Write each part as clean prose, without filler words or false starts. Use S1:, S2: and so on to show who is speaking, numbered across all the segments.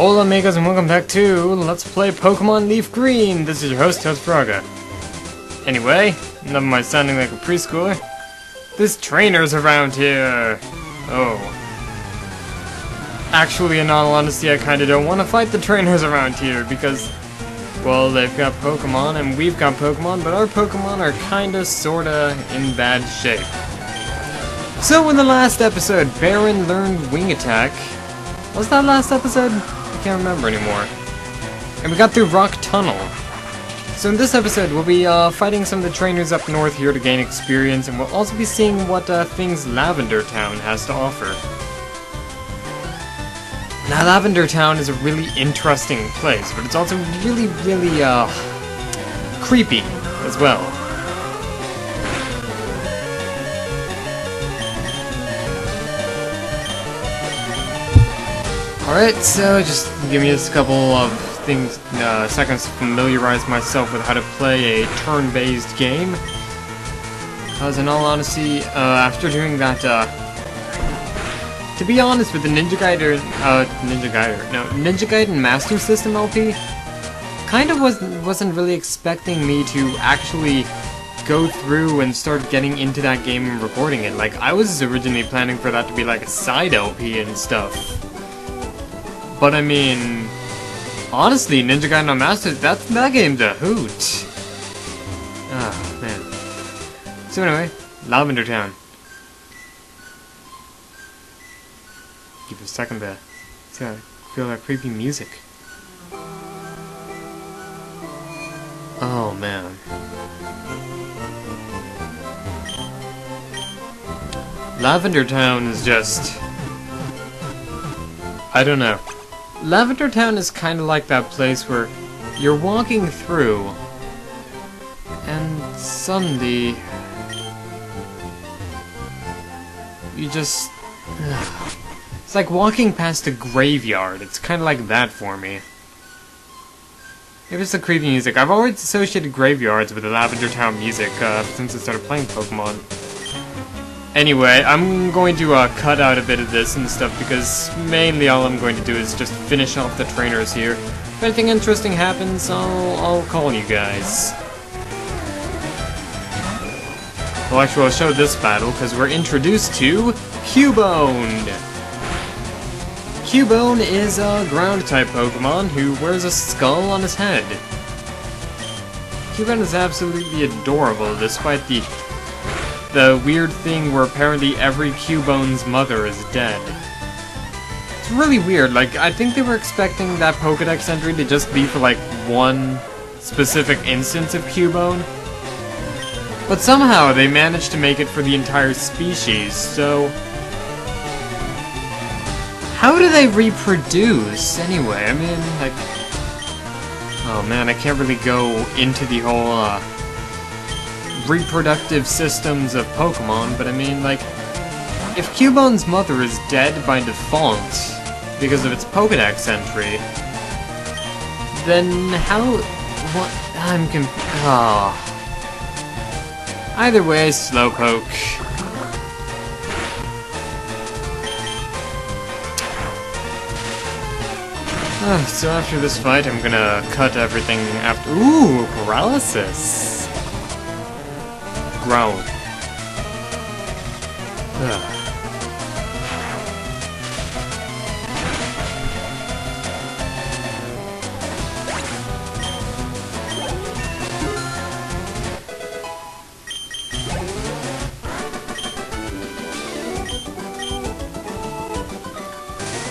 S1: Hola amigos and welcome back to Let's Play Pokemon LeafGreen. This is your host, Fraga. Anyway, enough of my sounding like a preschooler. This trainer's around here. Oh. Actually, in all honesty, I kinda don't want to fight the trainers around here because, well, they've got Pokemon and we've got Pokemon, but our Pokemon are kinda, sorta, in bad shape. So in the last episode, Baron learned Wing Attack. Was that last episode? I can't remember anymore. And we got through Rock Tunnel. So in this episode, we'll be fighting some of the trainers up north here to gain experience, and we'll also be seeing what things Lavender Town has to offer. Now, Lavender Town is a really interesting place, but it's also really, creepy as well. Alright, so just give me just a couple of seconds to familiarize myself with how to play a turn-based game. Because in all honesty, after doing that, to be honest with the Ninja Gaiden Master System LP, kind of wasn't really expecting me to actually go through and start getting into that game and recording it. Like, I was originally planning for that to be like a side LP and stuff. But I mean, honestly, Ninja Gaiden on Master, that game's a hoot. Ah, man. So anyway, Lavender Town. Give it a second there. See how I feel that creepy music. Oh man. Lavender Town is just, I don't know. Lavender Town is kind of like that place where you're walking through, and suddenly you just... It's like walking past a graveyard. It's kind of like that for me. Maybe it's the creepy music. I've always associated graveyards with the Lavender Town music since I started playing Pokemon. Anyway, I'm going to cut out a bit of this and stuff because mainly all I'm going to do is just finish off the trainers here. If anything interesting happens, I'll call you guys. Well, actually, I'll show this battle because we're introduced to Cubone. Cubone is a ground-type Pokemon who wears a skull on his head. Cubone is absolutely adorable despite the weird thing where apparently every Cubone's mother is dead. It's really weird, like, I think they were expecting that Pokédex entry to just be for, like, one specific instance of Cubone. But somehow they managed to make it for the entire species, so... How do they reproduce, anyway? I mean, like... Oh man, I can't really go into the whole, reproductive systems of Pokemon, but I mean, like, if Cubone's mother is dead by default because of its Pokédex entry, then how... what... I'm Either way, Slowpoke. So after this fight, I'm gonna cut everything after... Ooh, paralysis! Growl.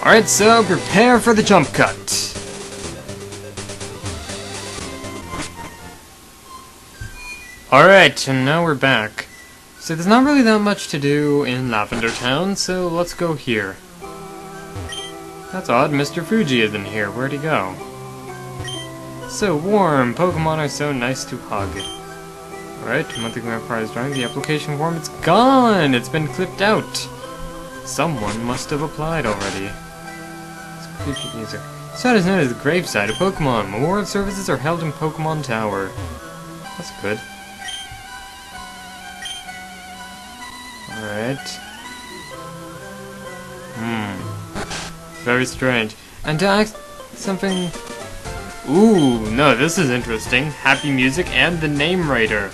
S1: Alright, so prepare for the jump cut. Alright, and now we're back. So there's not really that much to do in Lavender Town, so let's go here. That's odd, Mr. Fuji isn't here. Where'd he go? So warm. Pokemon are so nice to hug. Alright, monthly grand prize drawing. The application form, it's gone! It's been clipped out. Someone must have applied already. It's creepy music. Site is known as the gravesite of Pokemon. Memorial services are held in Pokemon Tower. That's good. Alright. Very strange. And to Something... Ooh, no, this is interesting. Happy music and the name rater.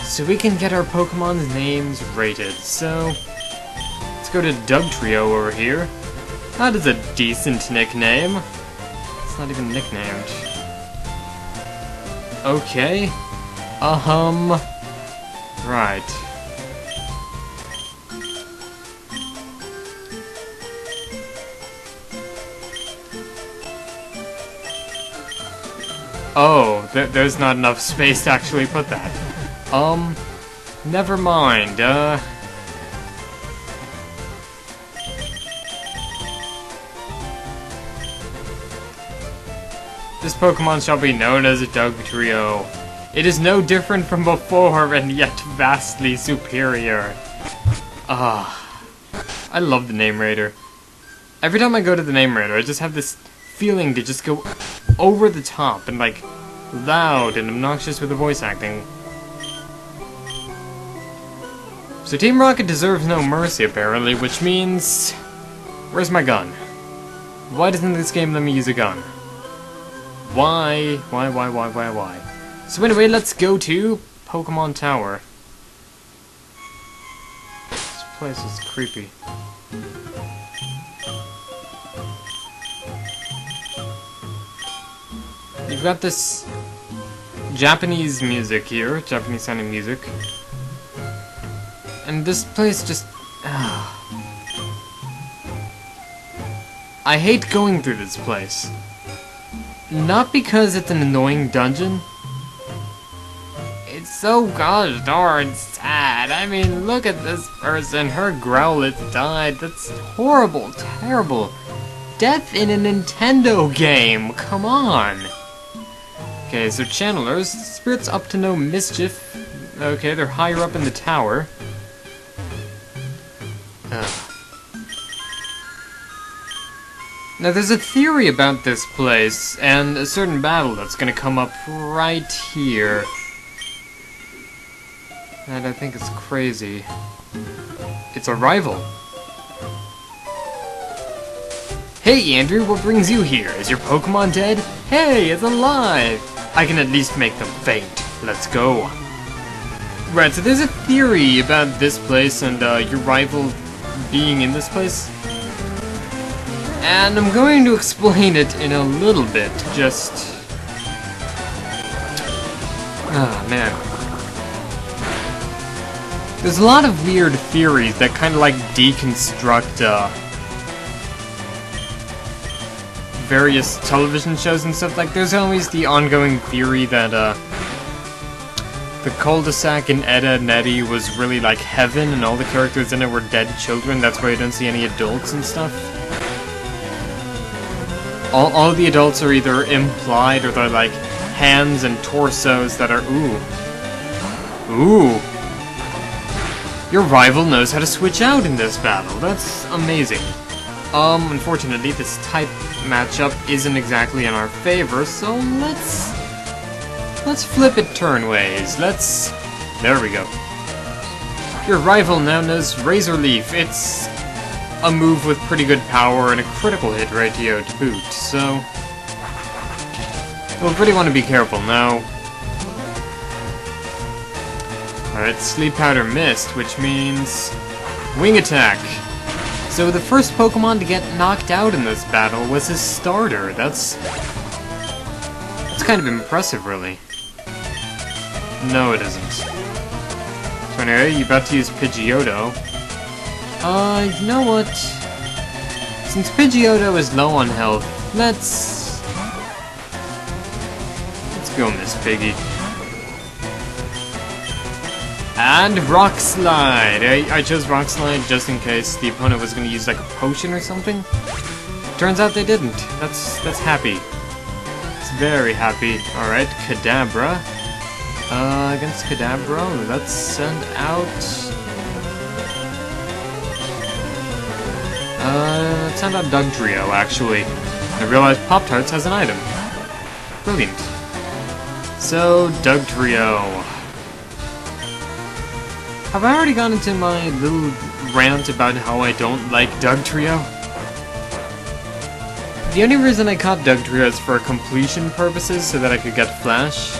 S1: So we can get our Pokemon's names rated. So, let's go to Dugtrio over here. That is a decent nickname. It's not even nicknamed. Okay. Right. Oh, there's not enough space to actually put that. Never mind, This Pokemon shall be known as a Dugtrio. It is no different from before, and yet vastly superior. I love the name rater. Every time I go to the name rater, I just have this feeling to just go over the top and, like, loud and obnoxious with the voice acting. So Team Rocket deserves no mercy, apparently, which means... Where's my gun? Why doesn't this game let me use a gun? Why? So anyway, let's go to Pokemon Tower. This place is creepy. You've got this Japanese music here, Japanese sounding music. And this place just... I hate going through this place. Not because it's an annoying dungeon. It's so gosh darn sad. I mean, look at this person. Her Growlithe died. That's horrible, terrible. Death in a Nintendo game. Come on. Okay, so channelers. Spirits up to no mischief. Okay, they're higher up in the tower. Now, there's a theory about this place, and a certain battle that's gonna come up right here. And I think it's crazy. It's a rival. Hey, Andrew, what brings you here? Is your Pokemon dead? Hey, it's alive! I can at least make them faint. Let's go. Right, so there's a theory about this place and your rival being in this place. And I'm going to explain it in a little bit, just... Ah, man. There's a lot of weird theories that kind of like deconstruct, various television shows and stuff. Like, there's always the ongoing theory that, the cul-de-sac in Ed, Edd n Eddy was really like heaven and all the characters in it were dead children. That's why you don't see any adults and stuff. All the adults are either implied or they're like hands and torsos that are ooh. Your rival knows how to switch out in this battle. That's amazing. Unfortunately, this type matchup isn't exactly in our favor, so let's flip it turnways. There we go. Your rival now knows Razor Leaf. It's a move with pretty good power and a critical hit ratio to boot, so we'll pretty want to be careful now. Alright, Sleep Powder missed, which means Wing Attack. So the first Pokemon to get knocked out in this battle was his starter. That's kind of impressive, really. No, it isn't. So anyway, you about to use Pidgeotto. You know what? Since Pidgeotto is low on health, let's go, Miss Piggy. And Rock Slide! I chose Rock Slide just in case the opponent was going to use like a potion or something. Turns out they didn't. That's happy. It's very happy. Alright, Kadabra. Against Kadabra, let's send out... let's send out Dugtrio, actually. I realized Pop-Tarts has an item. Brilliant. So, Dugtrio. Have I already gone into my little rant about how I don't like Dugtrio? The only reason I caught Dugtrio is for completion purposes, so that I could get Flash.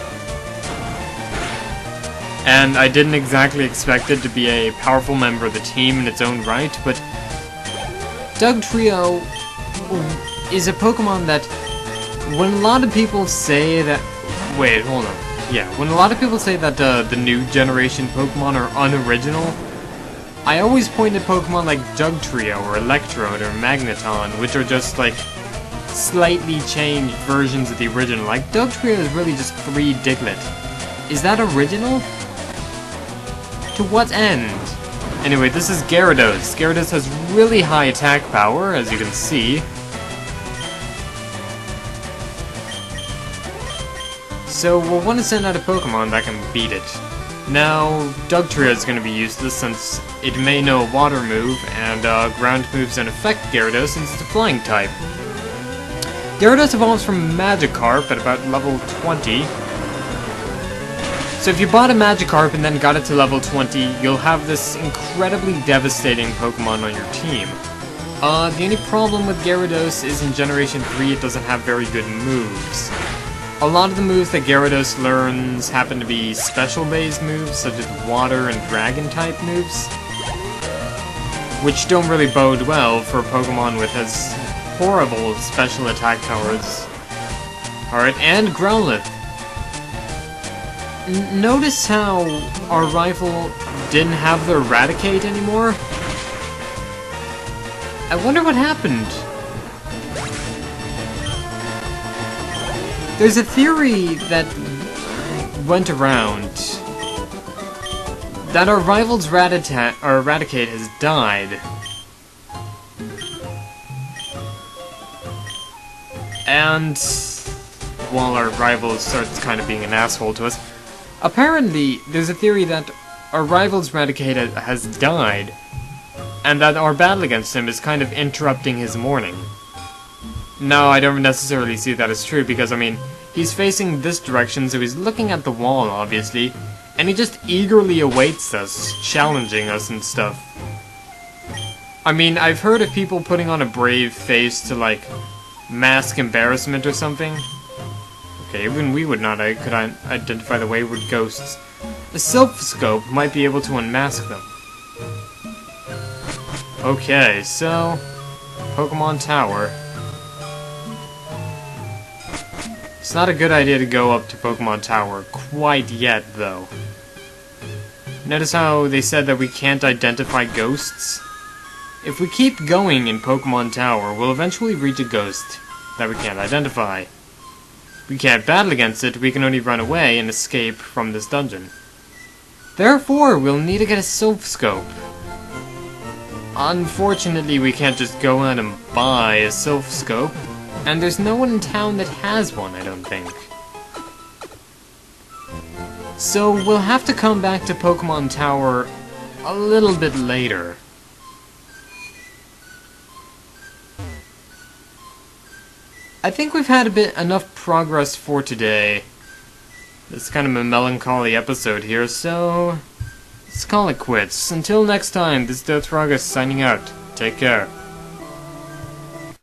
S1: And I didn't exactly expect it to be a powerful member of the team in its own right, but Dugtrio is a Pokemon that, when a lot of people say that... Wait, hold on. Yeah, when a lot of people say that the new generation Pokemon are unoriginal, I always point at Pokemon like Dugtrio or Electrode or Magneton, which are just like slightly changed versions of the original. Like Dugtrio is really just 3 Diglett. Is that original? To what end? Anyway, this is Gyarados. Gyarados has really high attack power, as you can see. So we'll want to send out a Pokemon that can beat it. Now, Dugtrio is going to be useless since it may know a water move, and ground moves don't affect Gyarados since it's a flying type. Gyarados evolves from Magikarp at about level 20. So if you bought a Magikarp and then got it to level 20, you'll have this incredibly devastating Pokemon on your team. The only problem with Gyarados is in Generation 3 it doesn't have very good moves. A lot of the moves that Gyarados learns happen to be special-based moves, such as water and dragon-type moves, which don't really bode well for a Pokemon with as horrible special attack powers. Alright, and Growlithe. Notice how our rival didn't have the Eradicate anymore? I wonder what happened. There's a theory that went around that our rival's Eradicate has died. And while our rival starts kind of being an asshole to us, apparently there's a theory that our rival's Eradicate has died, and that our battle against him is kind of interrupting his morning. No, I don't necessarily see that as true, because, I mean, he's facing this direction, so he's looking at the wall, obviously, and he just eagerly awaits us, challenging us and stuff. I mean, I've heard of people putting on a brave face to, like, mask embarrassment or something. Okay, even we would not could identify the wayward ghosts. A Silph-Scope might be able to unmask them. Okay, so... Pokemon Tower. It's not a good idea to go up to Pokemon Tower quite yet, though. Notice how they said that we can't identify ghosts? If we keep going in Pokemon Tower, we'll eventually reach a ghost that we can't identify. We can't battle against it, we can only run away and escape from this dungeon. Therefore, we'll need to get a Silph-Scope. Unfortunately, we can't just go out and buy a Silph-Scope. And there's no one in town that has one, I don't think. So we'll have to come back to Pokemon Tower a little bit later. I think we've had enough progress for today. It's kind of a melancholy episode here, so let's call it quits. Until next time, this is Dothragus signing out. Take care.